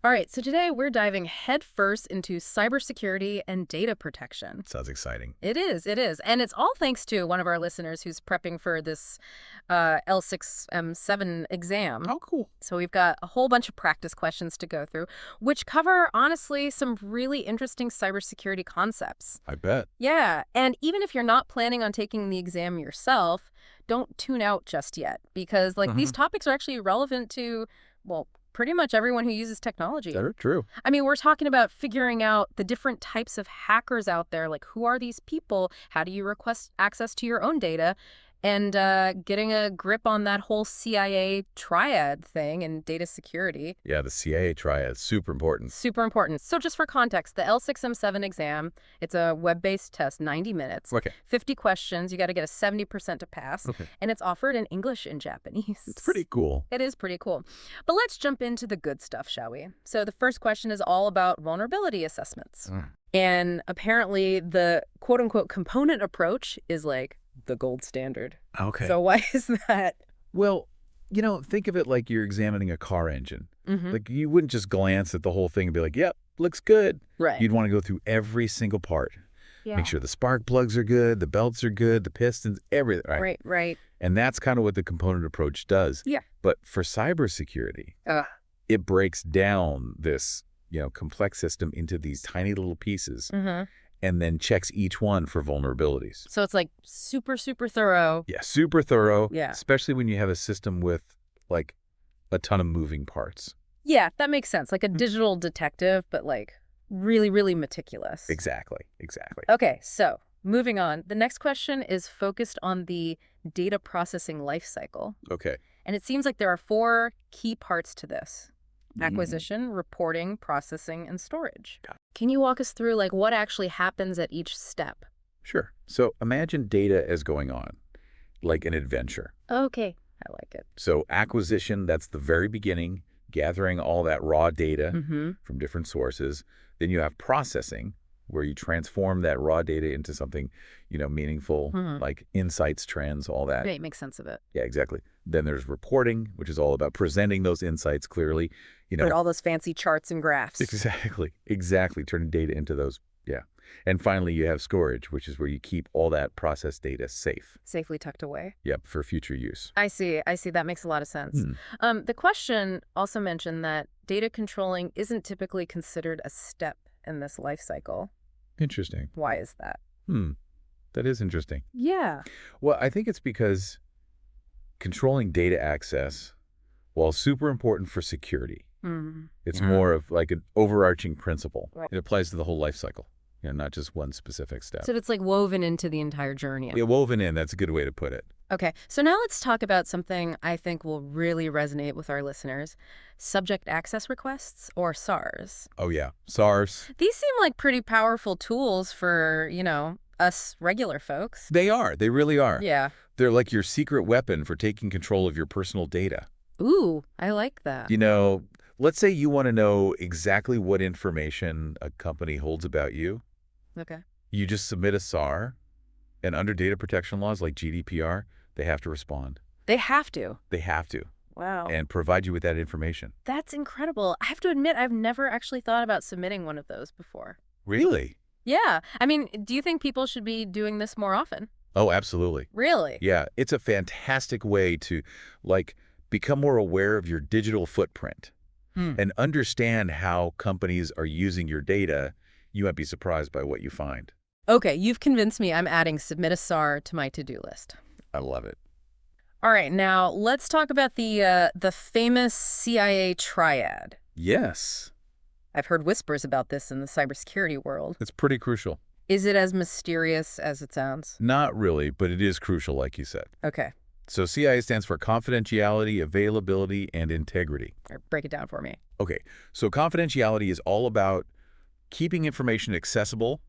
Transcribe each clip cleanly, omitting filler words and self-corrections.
All right, so today we're diving headfirst into cybersecurity and data protection. Sounds exciting. It is, it is. And it's all thanks to one of our listeners who's prepping for this L6M7 exam. Oh, cool. So we've got a whole bunch of practice questions to go through, which cover, honestly, some really interesting cybersecurity concepts. I bet. Yeah, and even if you're not planning on taking the exam yourself, don't tune out just yet, because these topics are actually relevant to, well, pretty much everyone who uses technology. Very true. I mean, we're talking about figuring out the different types of hackers out there, like who are these people? How do you request access to your own data? And getting a grip on that whole CIA triad thing and data security. Yeah, the CIA triad, super important. Super important. So just for context, the L6M7 exam, it's a web-based test, 90 minutes, Okay. 50 questions. You got to get a 70% to pass. Okay. And it's offered in English and Japanese. It's pretty cool. It is pretty cool. But let's jump into the good stuff, shall we? So the first question is all about vulnerability assessments. And apparently the quote-unquote component approach is like the gold standard. Okay. So why is that? Well, think of it like you're examining a car engine. Mm-hmm. Like, you wouldn't just glance at the whole thing and be like, yep, looks good. Right. You'd want to go through every single part. Yeah. Make sure the spark plugs are good, the belts are good, the pistons, everything. Right. And that's kind of what the component approach does. Yeah. But for cybersecurity, it breaks down this, complex system into these tiny little pieces. Mm-hmm. And then checks each one for vulnerabilities. So it's like super, super thorough. Yeah, super thorough. Yeah. Especially when you have a system with, like, a ton of moving parts. Yeah, that makes sense. Like a digital detective, but like really, really meticulous. Exactly. Okay, so moving on. The next question is focused on the data processing lifecycle. Okay. And it seems like there are 4 key parts to this. Acquisition, reporting, processing, and storage. Got it. Can you walk us through what actually happens at each step? Sure. So imagine data as going on, like an adventure. Okay, I like it. So acquisition, that's the very beginning, gathering all that raw data Mm-hmm. from different sources. Then you have processing, where you transform that raw data into something, meaningful, like insights, trends, all that. Right, make sense of it. Yeah, exactly. Then there's reporting, which is all about presenting those insights clearly. Put all those fancy charts and graphs. Exactly. Turning data into those. Yeah. And finally, you have storage, which is where you keep all that processed data safe. Safely tucked away. Yep, for future use. I see. That makes a lot of sense. The question also mentioned that data controlling isn't typically considered a step in this life cycle. Interesting. Why is that? That is interesting. Yeah. Well, I think it's because controlling data access, while super important for security, it's more of like an overarching principle. Right. It applies to the whole life cycle, not just one specific step. So it's like woven into the entire journey. Yeah, woven in, that's a good way to put it. Okay, so now let's talk about something I think will really resonate with our listeners. Subject access requests, or SARs. Oh, yeah. SARs. These seem like pretty powerful tools for, us regular folks. They are. They really are. Yeah. They're like your secret weapon for taking control of your personal data. Ooh, I like that. Let's say you want to know exactly what information a company holds about you. Okay. You just submit a SAR, and under data protection laws like GDPR, they have to respond. They have to? They have to. Wow. And provide you with that information. That's incredible. I have to admit, I've never actually thought about submitting one of those before. Really? Yeah. I mean, do you think people should be doing this more often? Oh, absolutely. Really? Yeah, it's a fantastic way to, become more aware of your digital footprint and understand how companies are using your data. You might be surprised by what you find. Okay, you've convinced me. I'm adding submit a SAR to my to-do list. I love it. All right, now let's talk about the famous CIA triad. Yes. I've heard whispers about this in the cybersecurity world. It's pretty crucial. Is it as mysterious as it sounds? Not really, but it is crucial, like you said. Okay. So CIA stands for confidentiality, availability, and integrity. All right, break it down for me. Okay, so confidentiality is all about keeping information accessible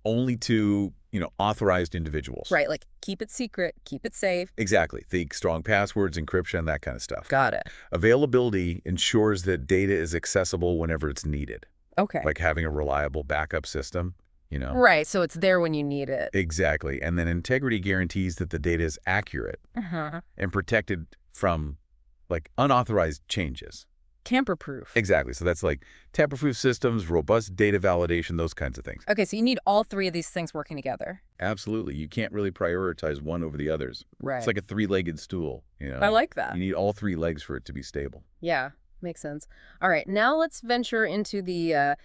only to, authorized individuals. Right, like keep it secret, keep it safe. Exactly. Think strong passwords, encryption, that kind of stuff. Got it. Availability ensures that data is accessible whenever it's needed. Okay. Like having a reliable backup system, Right, so it's there when you need it. Exactly. And then integrity guarantees that the data is accurate and protected from, unauthorized changes. Tamper-proof. Exactly. So that's like tamper-proof systems, robust data validation, those kinds of things. Okay, so you need all three of these things working together. Absolutely. You can't really prioritize one over the others. It's Right. like a three-legged stool, I like that. You need all three legs for it to be stable. Yeah, makes sense. All right, now let's venture into the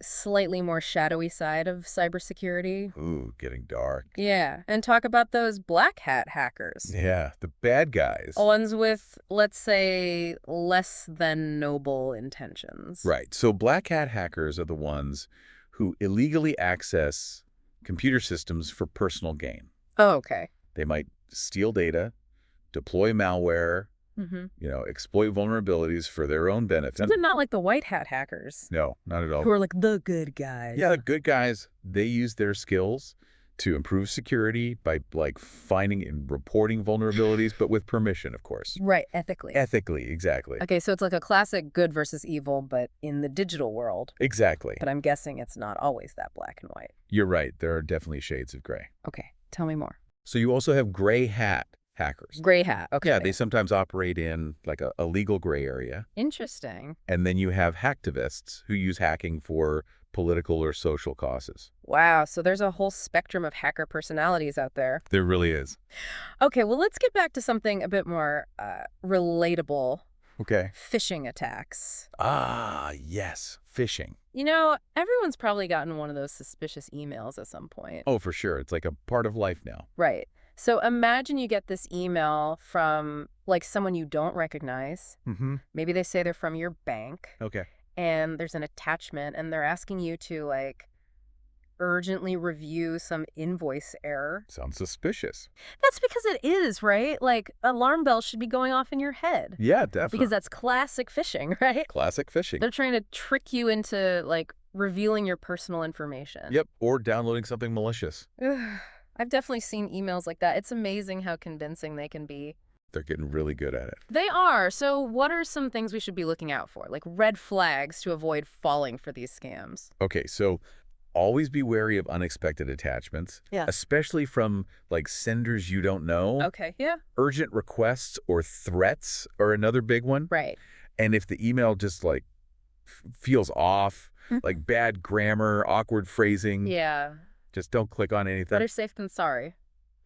slightly more shadowy side of cybersecurity. Ooh, getting dark. Yeah, and talk about those black hat hackers. Yeah, the bad guys. Ones with, let's say, less than noble intentions. Right. So black hat hackers are the ones who illegally access computer systems for personal gain. Oh, okay. They might steal data, deploy malware, Mm-hmm. exploit vulnerabilities for their own benefit. Is it not like the white hat hackers? No, not at all. Who are like the good guys. Yeah, the good guys, they use their skills to improve security by like finding and reporting vulnerabilities, but with permission, of course. Right, ethically. Ethically, exactly. Okay, so it's like a classic good versus evil, but in the digital world. Exactly. But I'm guessing it's not always that black and white. You're right. There are definitely shades of gray. Okay, tell me more. So you also have gray hat hackers. Gray hat, okay. Yeah, they sometimes operate in like a legal gray area. Interesting. And then you have hacktivists who use hacking for political or social causes. Wow, so there's a whole spectrum of hacker personalities out there. There really is. Okay, well, let's get back to something a bit more relatable. Okay. Phishing attacks. Ah, yes. Phishing. Everyone's probably gotten one of those suspicious emails at some point. Oh, for sure. It's like a part of life now. Right. So imagine you get this email from, like, someone you don't recognize. Mm-hmm. Maybe they say they're from your bank. Okay. And there's an attachment, and they're asking you to, like, urgently review some invoice error. Sounds suspicious. That's because it is, right? Like, alarm bells should be going off in your head. Yeah, definitely. Because that's classic phishing, right? Classic phishing. They're trying to trick you into, like, revealing your personal information. Yep, or downloading something malicious. I've definitely seen emails like that. It's amazing how convincing they can be. They're getting really good at it. They are. So what are some things we should be looking out for? Like red flags to avoid falling for these scams? Okay, so always be wary of unexpected attachments. Yeah. Especially from, like, senders you don't know. Okay, yeah. Urgent requests or threats are another big one. Right. And if the email just, like, feels off, like bad grammar, awkward phrasing, Yeah. just don't click on anything. Better safe than sorry.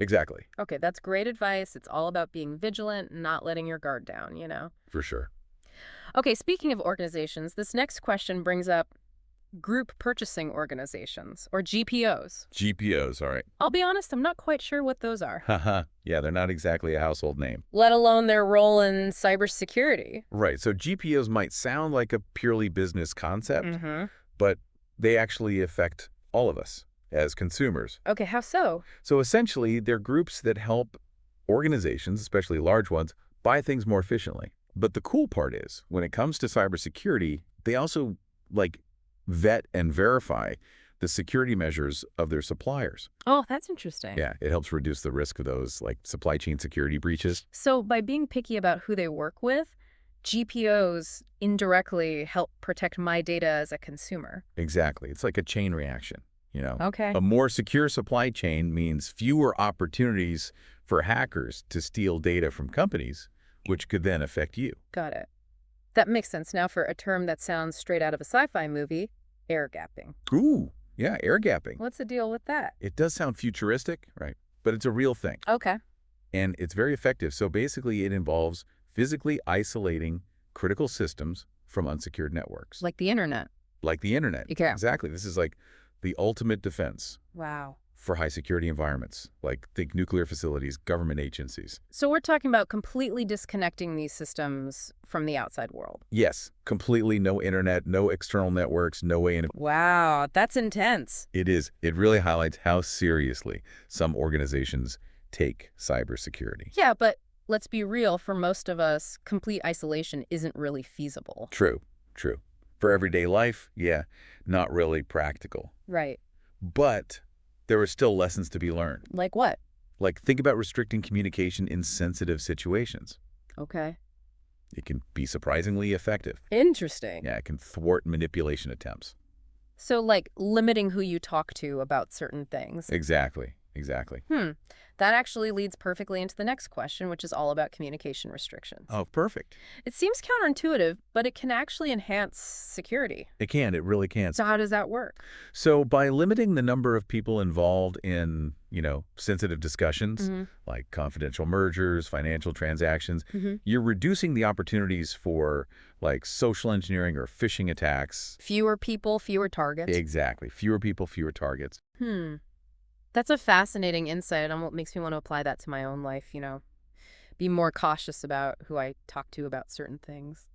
Exactly. Okay, that's great advice. It's all about being vigilant, not letting your guard down, For sure. Okay, speaking of organizations, this next question brings up group purchasing organizations, or GPOs. GPOs, all right. I'll be honest, I'm not quite sure what those are, Haha. Yeah, they're not exactly a household name. let alone their role in cybersecurity. Right. So GPOs might sound like a purely business concept, Mm-hmm. but they actually affect all of us as consumers. Okay, how so? So essentially, they're groups that help organizations, especially large ones, buy things more efficiently. But the cool part is, when it comes to cybersecurity, they also, like, vet and verify the security measures of their suppliers. Oh, that's interesting. Yeah, it helps reduce the risk of those, like, supply chain security breaches. So by being picky about who they work with, GPOs indirectly help protect my data as a consumer. Exactly. It's like a chain reaction, Okay. A more secure supply chain means fewer opportunities for hackers to steal data from companies, which could then affect you. Got it. That makes sense. Now for a term that sounds straight out of a sci-fi movie, air gapping. Ooh, yeah, air gapping. What's the deal with that? It does sound futuristic, right? But it's a real thing. Okay. And it's very effective. So basically, it involves physically isolating critical systems from unsecured networks. Like the internet. Like the internet. Okay. Exactly. This is like the ultimate defense Wow. for high security environments, like think nuclear facilities, government agencies. So we're talking about completely disconnecting these systems from the outside world. Yes, completely no internet, no external networks, no way in. Wow, that's intense. It is. It really highlights how seriously some organizations take cybersecurity. Yeah, but let's be real, for most of us, complete isolation isn't really feasible. True, true. For everyday life, yeah, not really practical. Right. But there are still lessons to be learned. Like what? Like, think about restricting communication in sensitive situations. Okay. It can be surprisingly effective. Interesting. Yeah, it can thwart manipulation attempts. So, like, limiting who you talk to about certain things. Exactly. Exactly. That actually leads perfectly into the next question, which is all about communication restrictions. Oh, perfect. It seems counterintuitive, but it can actually enhance security. It can. It really can. So how does that work? So by limiting the number of people involved in, sensitive discussions, like confidential mergers, financial transactions, you're reducing the opportunities for, like, social engineering or phishing attacks. Fewer people, fewer targets? Exactly. Fewer people, fewer targets. That's a fascinating insight and what makes me want to apply that to my own life, be more cautious about who I talk to about certain things.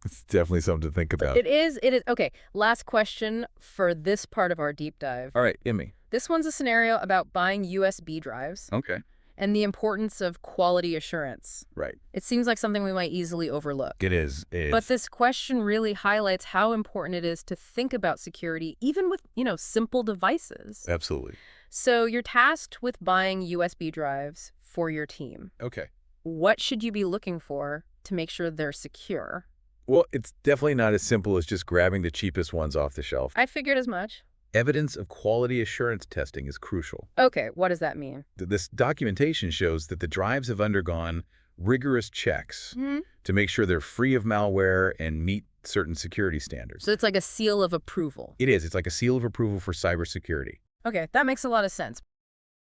It's definitely something to think about. It is. Okay, last question for this part of our deep dive. All right, Emmy. This one's a scenario about buying USB drives Okay. and the importance of quality assurance. Right. It seems like something we might easily overlook. It is. But this question really highlights how important it is to think about security, even with, simple devices. Absolutely. So you're tasked with buying USB drives for your team. Okay. What should you be looking for to make sure they're secure? Well, it's definitely not as simple as just grabbing the cheapest ones off the shelf. I figured as much. Evidence of quality assurance testing is crucial. Okay, what does that mean? This documentation shows that the drives have undergone rigorous checks to make sure they're free of malware and meet certain security standards. So it's like a seal of approval. It is. It's like a seal of approval for cybersecurity. Okay, that makes a lot of sense.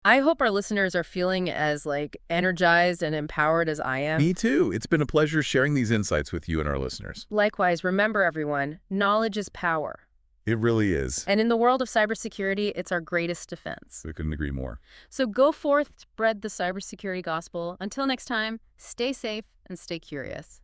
I hope our listeners are feeling as, energized and empowered as I am. Me too. It's been a pleasure sharing these insights with you and our listeners. Likewise, remember everyone, knowledge is power. It really is. And in the world of cybersecurity, it's our greatest defense. I couldn't agree more. So go forth, spread the cybersecurity gospel. Until next time, stay safe and stay curious.